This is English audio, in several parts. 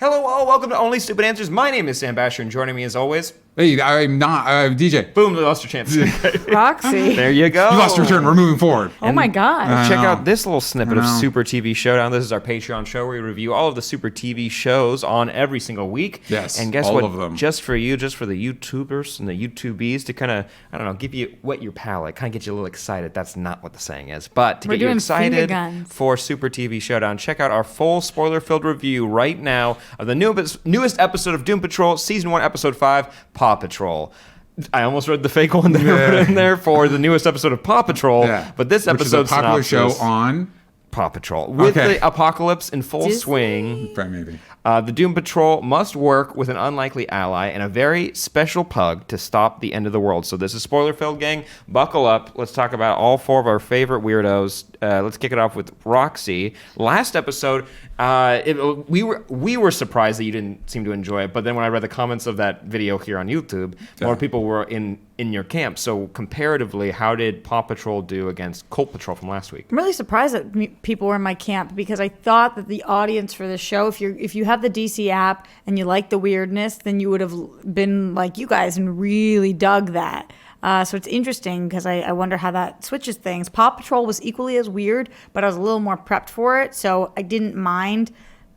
Hello, all. Welcome to Only Stupid Answers. My name is Sam Basher, and joining me as always... Hey, I'm not DJ. Boom, you lost your chance. Roxy. There you go. You lost your turn. We're moving forward. Oh my God. Check out this little snippet of Super TV Showdown. This is our Patreon show where we review all of the Super TV shows on every single week. Yes, and guess all what? of them. Just for you, just for the YouTubers and the YouTubies to kind of, I don't know, give you wet your palate, kind of get you a little excited. That's not what the saying is. But to We're get you doing finger excited guns. for Super TV Showdown, check out our full spoiler-filled review right now of the newest episode of Doom Patrol, Season 1, Episode 5, Paw Patrol. I almost read the fake one that I put in there for the newest episode of Paw Patrol, but this episode is a popular show on Paw Patrol with the apocalypse in full swing. Maybe. The Doom Patrol must work with an unlikely ally and a very special pug to stop the end of the world. So this is spoiler-filled, gang. Buckle up. Let's talk about all four of our favorite weirdos. Let's kick it off with Roxy. Last episode, we were surprised that you didn't seem to enjoy it, but then when I read the comments of that video here on YouTube, more people were in your camp. So comparatively, how did Paw Patrol do against Cult Patrol from last week? I'm really surprised that people were in my camp because I thought that the audience for this show, if you have the DC app and you like the weirdness, then you would have been like you guys and really dug that. So it's interesting because I wonder how that switches things. Paw Patrol was equally as weird, but I was a little more prepped for it, so I didn't mind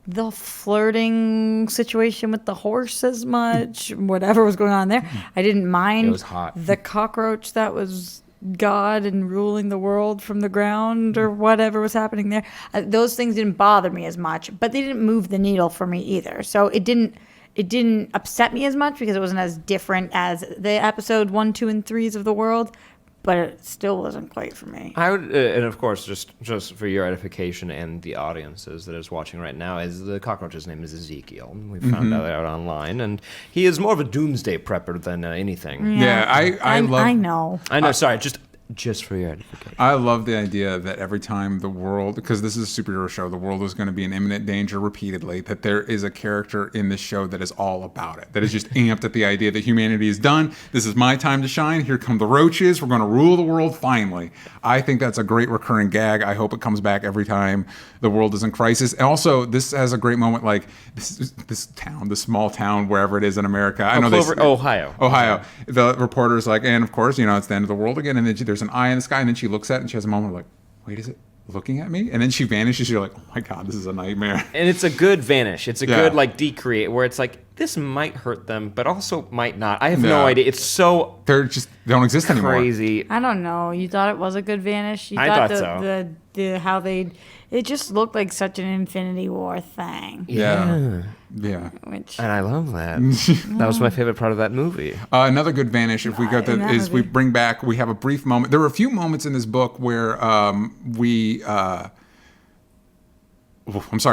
the flirting situation with the horse as much, whatever was going on there. I didn't mind It was hot. The cockroach that was God and ruling the world from the ground or whatever was happening there. Those things didn't bother me as much, but they didn't move the needle for me either. So it didn't upset me as much because it wasn't as different as the episode 1, 2, and 3s of the world, but it still wasn't quite for me. I would, and of course, just for your edification and the audiences that is watching right now, is the cockroach's name is Ezekiel. We found that out online, and he is more of a doomsday prepper than anything. Yeah, I know. Sorry, just for your edification. I love the idea that every time the world, because this is a superhero show, the world is going to be in imminent danger repeatedly, that there is a character in this show that is all about it, that is just amped at the idea that humanity is done. This is my time to shine. Here come the roaches. We're going to rule the world finally. I think that's a great recurring gag. I hope it comes back every time the world is in crisis. And also, this has a great moment, like this small town, wherever it is in America. Ohio. The reporter's like, and of course, it's the end of the world again. And then there's an eye in the sky, and then she looks at it, and she has a moment like, wait, is it looking at me? And then she vanishes. You're like, oh my God, this is a nightmare. And it's a good vanish. It's a good decreate where it's like, this might hurt them, but also might not. I have no idea. It's so they don't exist anymore. Crazy. I don't know. You thought it was a good vanish? I thought so. How it just looked like such an Infinity War thing. Yeah. And I love that. That was my favorite part of that movie. Another good vanish, if we go to, is we bring back, we have a brief moment. There were a few moments in this book where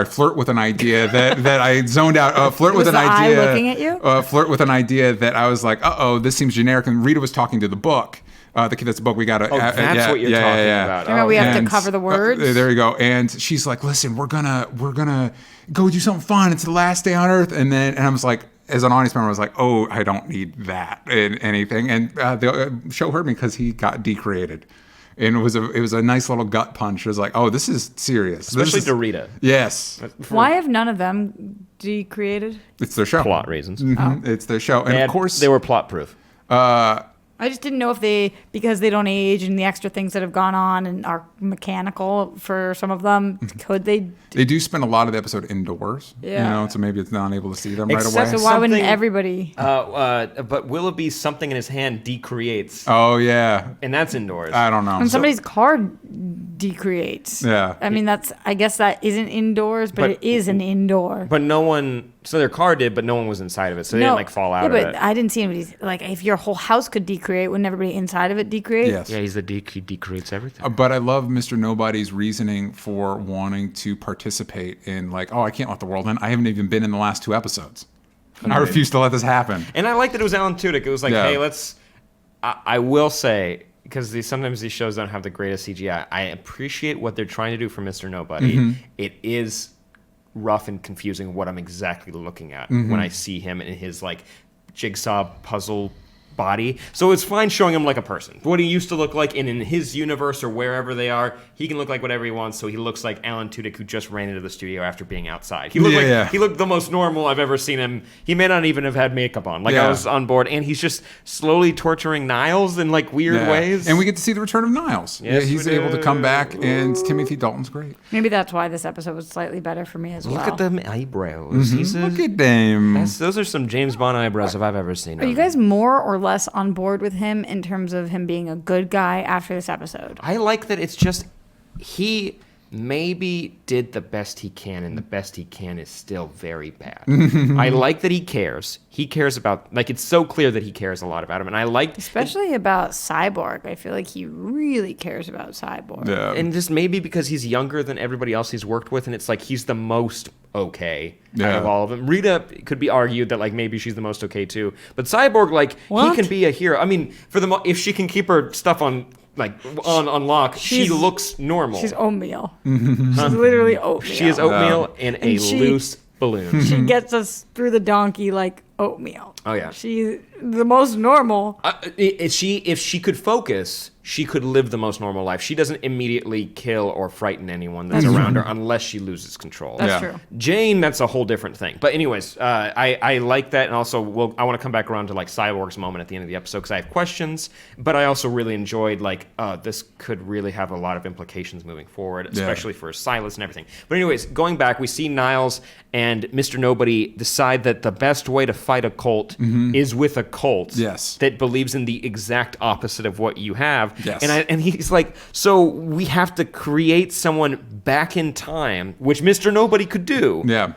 flirt with an idea that I zoned out. Flirt with an idea. Eye looking at you? Flirt with an idea that I was like, this seems generic. And Rita was talking to the book. The kid that's the book we got to. That's what you're talking about. Remember, we have to cover the words. There you go. And she's like, "Listen, we're gonna go do something fun. It's the last day on Earth." And I was like, as an audience member, I was like, "Oh, I don't need that in anything." And the show hurt me because he got decreated. And it was a nice little gut punch. It was like, oh, this is serious. Especially to Rita. Yes. Why have none of them decreated? It's their show. Plot reasons. Mm-hmm. It's their show. And of course, they were plot proof. I just didn't know if because they don't age and the extra things that have gone on and are mechanical for some of them, could they? They do spend a lot of the episode indoors. Yeah. So maybe it's not able to see them right away. So why wouldn't everybody? But Willoughby, something in his hand decreates. Oh, yeah. And that's indoors. I don't know. And somebody's car decreates. Yeah. I mean, I guess that isn't indoors, but it is an indoor. But no one, so their car did, but no one was inside of it. So they didn't fall out of it. But I didn't see anybody, if your whole house could decreate, wouldn't everybody inside of it decreate? Yes. Yeah, he decreates everything. But I love Mr. Nobody's reasoning for wanting to participate in I can't let the world in. I haven't even been in the last 2 episodes. I refuse to let this happen. And I like that it was Alan Tudyk. It was like, hey, I will say, because sometimes these shows don't have the greatest CGI, I appreciate what they're trying to do for Mr. Nobody. Mm-hmm. It is rough and confusing what I'm exactly looking at when I see him in his jigsaw puzzle body. So it's fine showing him like a person. What he used to look like, and in his universe or wherever they are, he can look like whatever he wants. So he looks like Alan Tudyk, who just ran into the studio after being outside. He looked he looked the most normal I've ever seen him. He may not even have had makeup on. Like I was on board, and he's just slowly torturing Niles in like weird ways. And we get to see the return of Niles. Yes, he's able to come back, and Timothy Dalton's great. Maybe that's why this episode was slightly better for me as well. Look at them eyebrows. Look at them. Those are some James Bond eyebrows if I've ever seen them. Are you guys more or less on board with him in terms of him being a good guy after this episode? I like that it's just he maybe did the best he can, and the best he can is still very bad. I like that he cares. He cares about, like, it's so clear that he cares a lot about him, and I like... Especially about Cyborg. I feel like he really cares about Cyborg. Yeah. And just maybe because he's younger than everybody else he's worked with, and it's like he's the most okay out of all of them. Rita could be argued that, like, maybe she's the most okay, too. But Cyborg, like, he can be a hero. I mean, if she can keep her stuff on... Like on lock, she looks normal. She's oatmeal. She's literally oatmeal. She is oatmeal in a loose balloon. She gets us through the donkey like oatmeal. Oh yeah, she's the most normal. If she could focus, she could live the most normal life. She doesn't immediately kill or frighten anyone that's around her unless she loses control. That's true. Jane, that's a whole different thing. But anyways, I like that, and also I want to come back around to like Cyborg's moment at the end of the episode because I have questions. But I also really enjoyed this could really have a lot of implications moving forward, especially for Silas and everything. But anyways, going back, we see Niles and Mr. Nobody decide that the best way to fight a cult is with a cult that believes in the exact opposite of what you have. Yes. And he's like, so we have to create someone back in time, which Mr. Nobody could do. Yeah.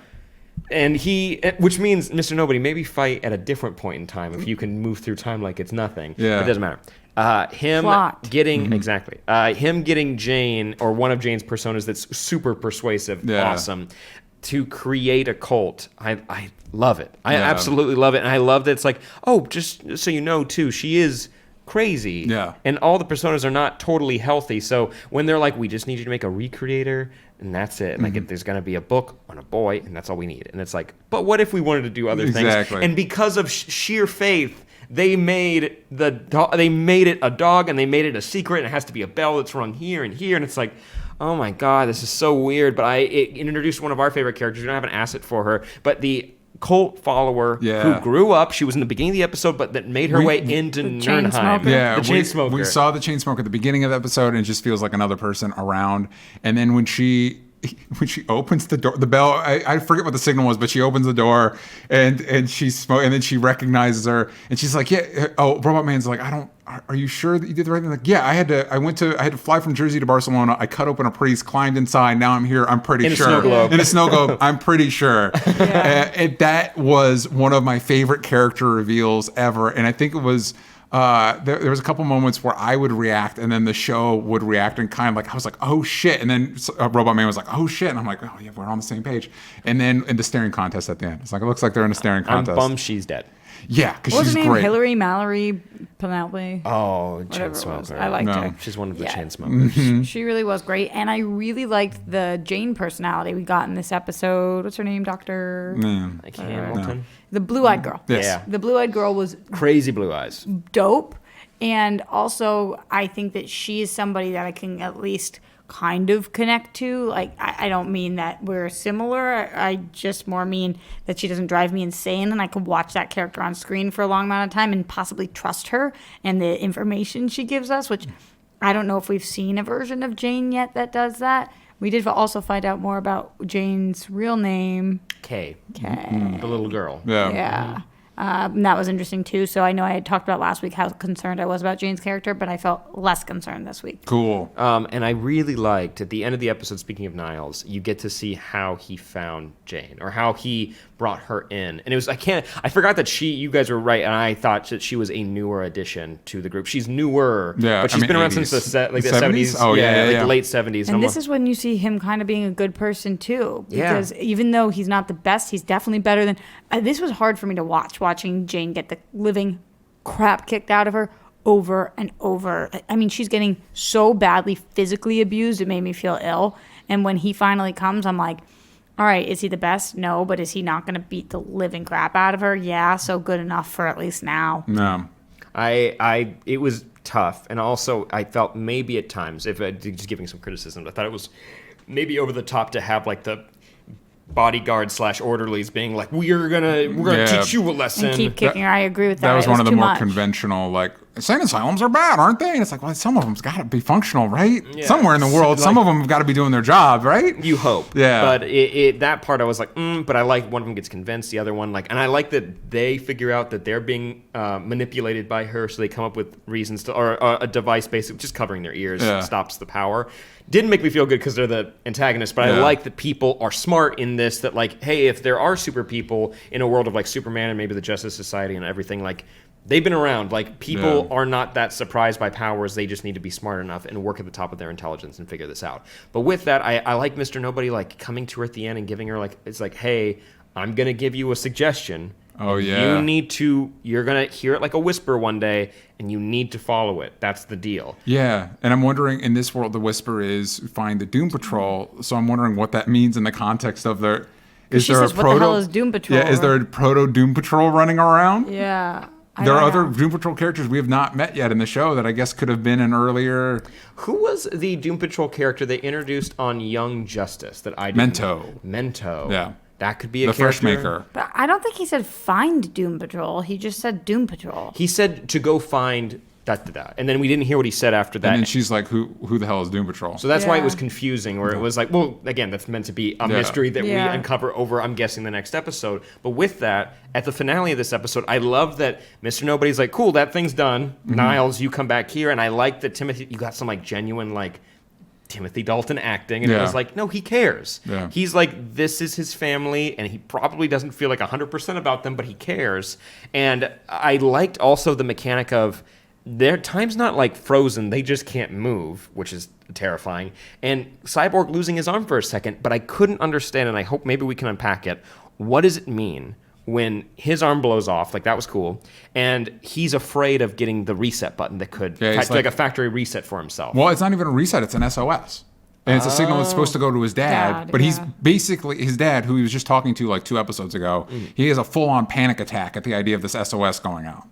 And which means Mr. Nobody, maybe fight at a different point in time if you can move through time like it's nothing. Yeah. It doesn't matter. Him getting Jane, or one of Jane's personas that's super persuasive, awesome, to create a cult. I love it. I absolutely love it. And I love that it's like, oh, just so you know, too, she is crazy. Yeah. And all the personas are not totally healthy. So when they're like, we just need you to make a recreator, and that's it. Like, if there's going to be a book on a boy, and that's all we need. And it's like, but what if we wanted to do other things? And because of sheer faith, they made it a dog, and they made it a secret, and it has to be a bell that's rung here and here. And it's like, oh my God, this is so weird. But it introduced one of our favorite characters. We don't have an asset for her, but the cult follower who grew up. She was in the beginning of the episode, but that made her way into Nernheim. The chain smoker. We saw the chain smoker at the beginning of the episode, and it just feels like another person around. And then when she opens the door, the bell, I forget what the signal was, but she opens the door and then she recognizes her, and she's like, Robot Man's like, are you sure that you did the right thing? Like, yeah, I had to fly from Jersey to Barcelona. I cut open a priest, climbed inside. Now I'm here. I'm pretty sure. In a snow globe. I'm pretty sure. And that was one of my favorite character reveals ever. And I think it was, there was a couple moments where I would react, and then the show would react, and kind of like, I was like, oh shit. And then Robot Man was like, oh shit. And I'm like, oh yeah, we're on the same page. And then in the staring contest at the end, it's like, it looks like they're in a staring contest. I'm bummed she's dead. Yeah, because she's What's her name? great. Hillary, Mallory, Penelope. Oh, chain smoker. I liked her. She's one of the chain smokers. She really was great, and I really liked the Jane personality we got in this episode. What's her name? Dr. Like Hamilton. The blue-eyed girl. Yes. Yeah. The blue-eyed girl was Crazy blue eyes. dope, and also I think that she is somebody that I can at least kind of connect to. Like, I don't mean that we're similar. I just more mean that she doesn't drive me insane, and I could watch that character on screen for a long amount of time and possibly trust her and the information she gives us, which I don't know if we've seen a version of Jane yet that does that. We did also find out more about Jane's real name. Kay. Okay. The little girl. Yeah. And that was interesting too. So I know I had talked about last week how concerned I was about Jane's character, but I felt less concerned this week. Cool. And I really liked, at the end of the episode, speaking of Niles, you get to see how he found Jane, or how he brought her in. And it was, I forgot that you guys were right, and I thought that she was a newer addition to the group. She's newer, but she's been around 80s. since the 70s. Oh, yeah. The late 70s. And this is when you see him kind of being a good person too. Because even though he's not the best, he's definitely better than... this was hard for me to watching Jane get the living crap kicked out of her over and over. I mean, she's getting so badly physically abused, it made me feel ill. And when he finally comes, I'm like, all right, is he the best? No, but is he not going to beat the living crap out of her? Yeah, so good enough for at least now. No. It was tough, and also I felt maybe at times, if just giving some criticism, I thought it was maybe over the top to have like the bodyguard / orderlies being like, we're gonna teach you a lesson and keep kicking her. I agree with that. That was one of the too more much. conventional, like, insane asylums are bad, aren't they? And it's like, well, some of them's got to be functional, right? Yeah. Somewhere in the world, some of them have got to be doing their job, right? You hope. Yeah. But that part I was like, but I like one of them gets convinced, the other one, like, and I like that they figure out that they're being manipulated by her, so they come up with reasons to, or a device basically just covering their ears stops the power. Didn't make me feel good because they're the antagonists, but I like that people are smart in this, that like, hey, if there are super people in a world of like Superman and maybe the Justice Society and everything, like, they've been around. Like, people are not that surprised by powers. They just need to be smart enough and work at the top of their intelligence and figure this out. But with that, I like Mr. Nobody, like, coming to her at the end and giving her, like, it's like, hey, I'm going to give you a suggestion. Oh, yeah. You're going to hear it like a whisper one day, and you need to follow it. That's the deal. Yeah, and I'm wondering, in this world, the whisper is find the Doom Patrol, so I'm wondering what that means in the context of their... She says, what the hell is Doom Patrol? Yeah, is there a proto-Doom Patrol running around? Yeah. There are other Doom Patrol characters we have not met yet in the show that I guess could have been an earlier... Who was the Doom Patrol character they introduced on Young Justice that I didn't Mento. Yeah. That could be a the character. Fresh Maker. But I don't think he said find Doom Patrol. He just said Doom Patrol. He said to go find da-da-da. And then we didn't hear what he said after that. And then she's like, who the hell is Doom Patrol? So that's why it was confusing, where it was like, well, again, that's meant to be a mystery that we uncover over, I'm guessing, the next episode. But with that, at the finale of this episode, I love that Mr. Nobody's like, cool, that thing's done. Mm-hmm. Niles, you come back here. And I like that Timothy, you got some like genuine like Timothy Dalton acting. And it was like, no, he cares. Yeah. He's like, this is his family. And he probably doesn't feel like 100% about them, but he cares. And I liked also the mechanic of, their time's not like frozen, they just can't move, which is terrifying. And Cyborg losing his arm for a second, but I couldn't understand, and I hope maybe we can unpack it. What does it mean when his arm blows off? Like, that was cool. And he's afraid of getting the reset button that could like a factory reset for himself. Well, it's not even a reset, it's an SOS. And it's a signal that's supposed to go to his dad. But he's basically, his dad, who he was just talking to like 2 episodes ago, he has a full-on panic attack at the idea of this SOS going out.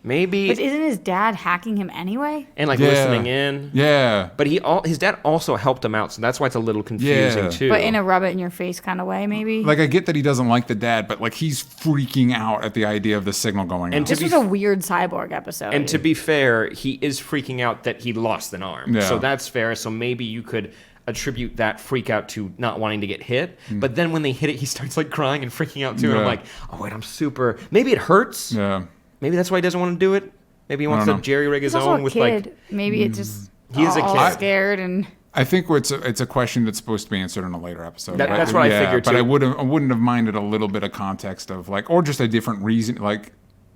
Maybe. But isn't his dad hacking him anyway? And like listening in. Yeah. But his dad also helped him out, so that's why it's a little confusing too. But in a rub it in your face kind of way, maybe. Like, I get that he doesn't like the dad, but like, he's freaking out at the idea of the signal going out. This was a weird Cyborg episode. And to be fair, he is freaking out that he lost an arm. Yeah. So that's fair. So maybe you could attribute that freak out to not wanting to get hit. But then when they hit it, he starts like crying and freaking out too. And I'm like, oh wait, I'm super. Maybe it hurts. Yeah. Maybe that's why he doesn't want to do it. Maybe he wants to jerry rig his own with kid. like. Maybe it just he is a kid. Scared and. I think it's a question that's supposed to be answered in a later episode. That's what I figured too. But I wouldn't have minded a little bit of context of like, or just a different reason, like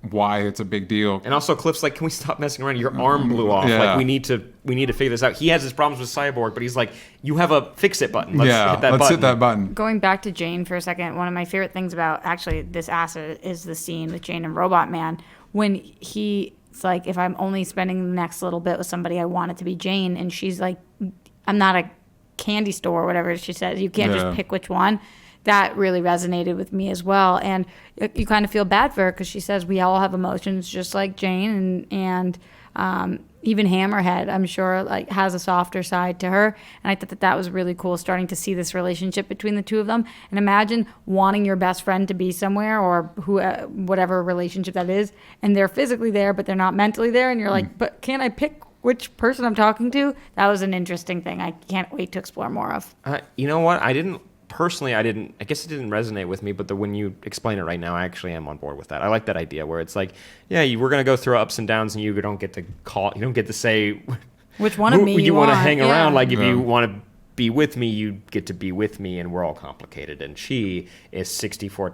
why it's a big deal. And also, Cliff's like, can we stop messing around? Your arm blew off. Yeah. Like we need to figure this out. He has his problems with Cyborg, but he's like, you have a fix it button. Let's hit that button. Going back to Jane for a second, one of my favorite things about actually this asset is the scene with Jane and Robot Man when it's like, if I'm only spending the next little bit with somebody, I want it to be Jane. And she's like, I'm not a candy store or whatever she says. You can't just pick which one. That really resonated with me as well. And you kind of feel bad for her because she says we all have emotions just like Jane. And even Hammerhead, I'm sure, like has a softer side to her. And I thought that was really cool, starting to see this relationship between the two of them. And imagine wanting your best friend to be somewhere or whatever relationship that is, and they're physically there, but they're not mentally there. And you're like, but can't I pick which person I'm talking to? That was an interesting thing. I can't wait to explore more of. You know what? I guess it didn't resonate with me, but when you explain it right now, I actually am on board with that. I like that idea where it's like, yeah, we're going to go through ups and downs and you don't get to say which one of me you want to hang around. Like if you want to be with me, you get to be with me, and we're all complicated. And she is 64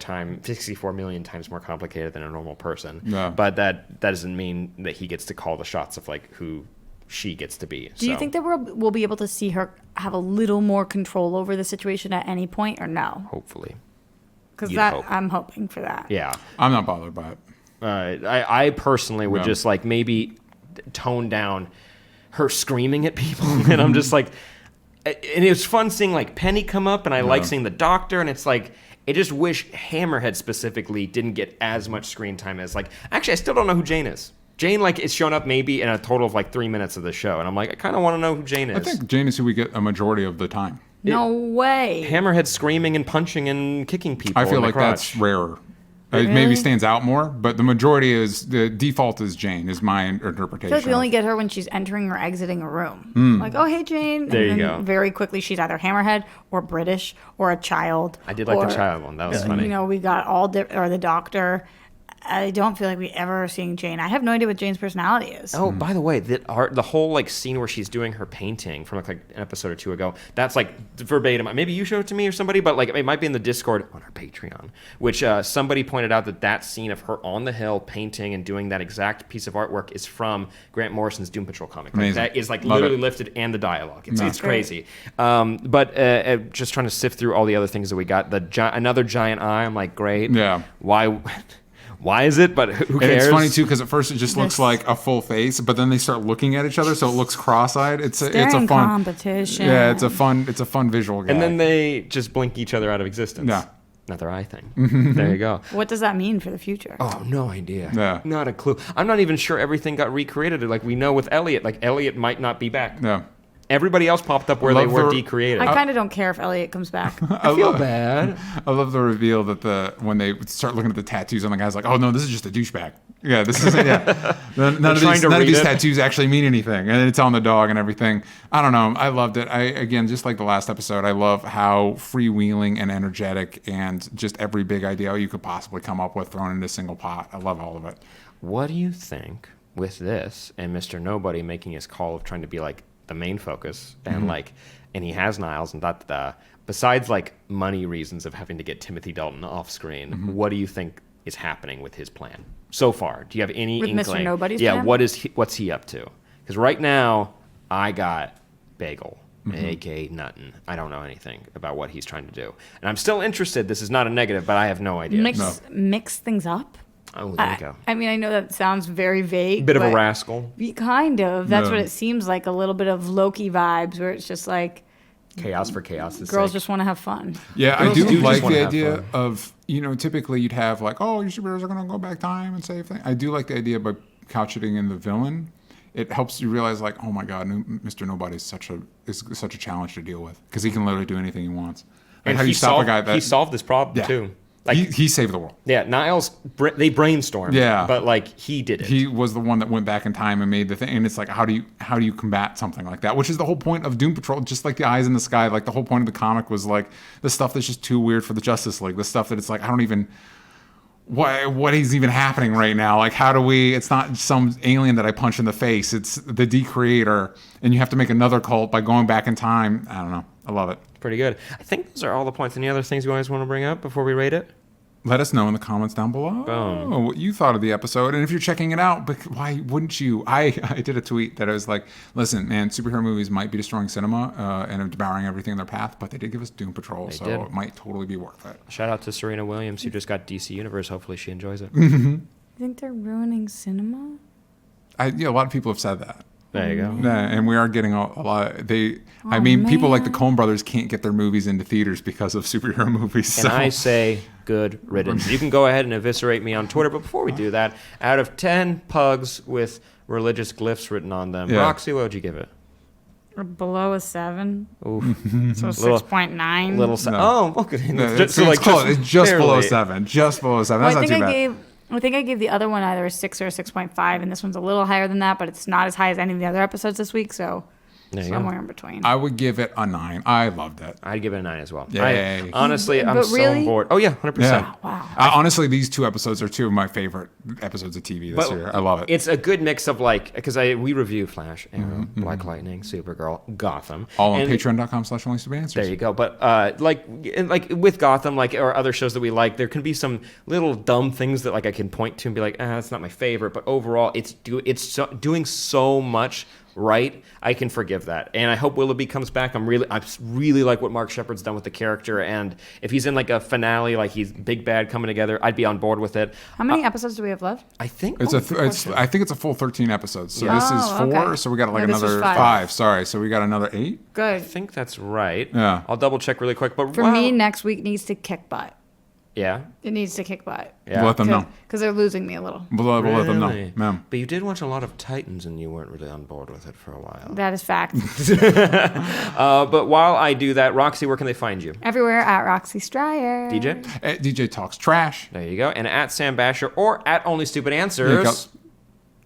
million times more complicated than a normal person. Yeah. But that doesn't mean that he gets to call the shots of like who she gets to be. Do you think that we'll be able to see her have a little more control over the situation at any point, or no? Hopefully. Because I'm hoping for that. Yeah. I'm not bothered by it. I personally would just like maybe tone down her screaming at people. And I'm just like, and it was fun seeing like Penny come up, and I like seeing the Doctor, and it's like, I just wish Hammerhead specifically didn't get as much screen time as like, actually, I still don't know who Jane is. Jane, like, is shown up maybe in a total of like 3 minutes of the show, and I'm like, I kind of want to know who Jane is. I think Jane is who we get a majority of the time. No way. Hammerhead screaming and punching and kicking people. I feel in the like crotch. that's rarer. It Really? maybe stands out more, but the majority is the default is Jane is my I interpretation. feel like we only get her when she's entering or exiting a room. Like, oh, hey, Jane. There and you then go. very quickly, she's either Hammerhead or British or a child. I did like or, the child one. That was funny. You know, we got or the doctor. I don't feel like we ever are seeing Jane. I have no idea what Jane's personality is. Oh, by the way, the whole like scene where she's doing her painting from like an episode or two ago, that's like verbatim. Maybe you showed it to me or somebody, but like it might be in the Discord on our Patreon, which somebody pointed out that scene of her on the hill painting and doing that exact piece of artwork is from Grant Morrison's Doom Patrol comic. Like, Amazing. that is like Love literally it. lifted and the dialogue. It's, No. it's crazy. But just trying to sift through all the other things that we got. Another giant eye. I'm like, great. Yeah. Why? Why is it? But who And cares? it's funny too because at first it just looks This- like a full face, but then they start looking at each other, so it looks cross-eyed. It's a Staring fun competition. Yeah, it's a fun visual. Gag. And then they just blink each other out of existence. Yeah. Another eye thing. There you go. What does that mean for the future? Oh, no idea. Yeah. Not a clue. I'm not even sure everything got recreated. Like we know with Elliot, like Elliot might not be back. yeah. Everybody else popped up where they Love were the- decreated. I kind of don't care if Elliot comes back. I feel bad. I love the reveal that when they start looking at the tattoos on the guy's like, oh no, this is just a douchebag. Yeah, this is yeah. None of trying these, to none of read these it. tattoos actually mean anything, and it's on the dog and everything. I don't know. I loved it. Again, just like the last episode, I love how freewheeling and energetic and just every big idea you could possibly come up with thrown into a single pot. I love all of it. What do you think with this and Mr. Nobody making his call of trying to be like the main focus and and he has Niles and besides like money reasons of having to get Timothy Dalton off screen, what do you think is happening with his plan so far? Do you have any With Mr. inkling? Nobody's yeah, plan? what's he up to? Because right now I got Bagel. A.K. Nuttin. I don't know anything about what he's trying to do. And I'm still interested. This is not a negative, but I have no idea. Mix things up. Oh, there you go. I mean, I know that sounds very vague. Bit of a but rascal. Kind of. That's No. what it seems like. A little bit of Loki vibes, where it's just like Chaos for chaos' girls sake. just want to have fun. Yeah, Girls I do do just like wanna the have idea fun. of, typically you'd have like, oh, your superheroes are going to go back time and save things. I do like the idea by couching in the villain. It helps you realize like, oh my God, Mr. Nobody is such a challenge to deal with because he can literally do anything he wants. Like, And how do you stop a guy that he solved this problem Yeah. too. Like he saved the world. yeah, Niles they brainstormed. Yeah. but like he did it. He was the one that went back in time and made the thing. And it's like, how do you combat something like that? Which is the whole point of Doom Patrol. Just like the eyes in the sky. Like the whole point of the comic was like the stuff that's just too weird for the Justice League. The stuff that it's like I don't even. What is even happening right now? Like, how do we? It's not some alien that I punch in the face. It's the Decreator, and you have to make another cult by going back in time. I don't know. I love it. Pretty good. I think those are all the points. Any other things you guys want to bring up before we rate it? Let us know in the comments down below Boom. what you thought of the episode. And if you're checking it out, but why wouldn't you? I did a tweet that I was like, listen, man, superhero movies might be destroying cinema and devouring everything in their path, but they did give us Doom Patrol, so did. it might totally be worth it. Shout out to Serena Williams who just got DC Universe. Hopefully she enjoys it. You think they're ruining cinema? A lot of people have said that. There you go. Yeah, and we are getting a lot. People like the man. Coen brothers can't get their movies into theaters because of superhero movies. And So. I say good riddance. You can go ahead and eviscerate me on Twitter, but before we do that, out of 10 pugs with religious glyphs written on them, Yeah. Roxy, what would you give it? Or below a 7? Oof. So Little- 6.9? No. Okay. No, it's close. It's just below 7. Just below 7. Well, That's not too bad. I think I gave the other one either a 6 or a 6.5, and this one's a little higher than that, but it's not as high as any of the other episodes this week, so There you go. somewhere in between. I would give it a 9. I loved it. I'd give it a 9 as well. Yay. Honestly, I'm But so really? bored. Oh, yeah, 100%. Yeah. Wow. Honestly, these 2 episodes are 2 of my favorite episodes of TV this year. I love it. It's a good mix of like, because we review Flash, Arrow, Black Lightning, Supergirl, Gotham. All on and patreon.com/onlystupid There you go. But like with Gotham, like or other shows that we like, there can be some little dumb things that like I can point to and be like, that's not my favorite. But overall, it's doing so much right. I can forgive that, and I hope Willoughby comes back. I really like what Mark Shepard's done with the character, and if he's in like a finale, like he's big bad coming together, I'd be on board with it. How many episodes do we have left? I think I think it's a full 13 episodes. So Yeah. this is Oh, 4, okay. so we got like Yeah, this was another 5. 5. Sorry, so we got another 8. I Good. think that's right. Yeah. I'll double check really quick. But For me, next week needs to kick butt. Yeah. It needs to kick butt. Yeah. We'll let them know. Because they're losing me a little. We'll let them know, Really? ma'am. But you did watch a lot of Titans, and you weren't really on board with it for a while. That is fact. But while I do that, Roxy, where can they find you? Everywhere at Roxy Stryer. DJ? DJ Talks Trash. There you go. And at Sam Basher or at Only Stupid There you Answers. go.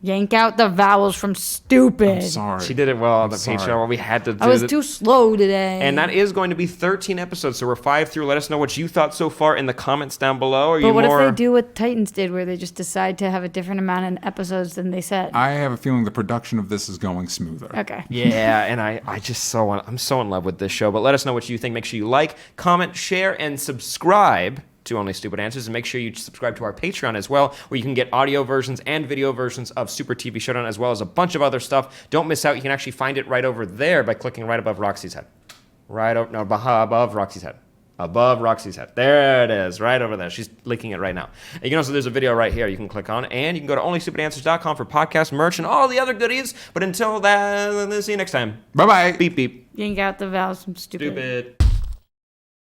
Yank out the vowels from stupid. I'm sorry. She did it well on the sorry. Patreon. We had to do I was it. too slow today. And that is going to be 13 episodes, so we're 5 through. Let us know what you thought so far in the comments down below. Are But you what more... if they do what Titans did, where they just decide to have a different amount of episodes than they said? I have a feeling the production of this is going smoother. Okay. Yeah, and I'm so in love with this show. But let us know what you think. Make sure you like, comment, share, and subscribe to Only Stupid Answers, and make sure you subscribe to our Patreon as well, where you can get audio versions and video versions of Super TV Showdown, as well as a bunch of other stuff. Don't miss out. You can actually find it right over there by clicking right above Roxy's head. Above Roxy's head. Above Roxy's head. There it is, right over there. She's linking it right now. And you can also, there's a video right here you can click on, and you can go to onlystupidanswers.com for podcast merch and all the other goodies. But until then, see you next time. Bye-bye. Beep, beep. Yank out the vowels from stupid. Stupid.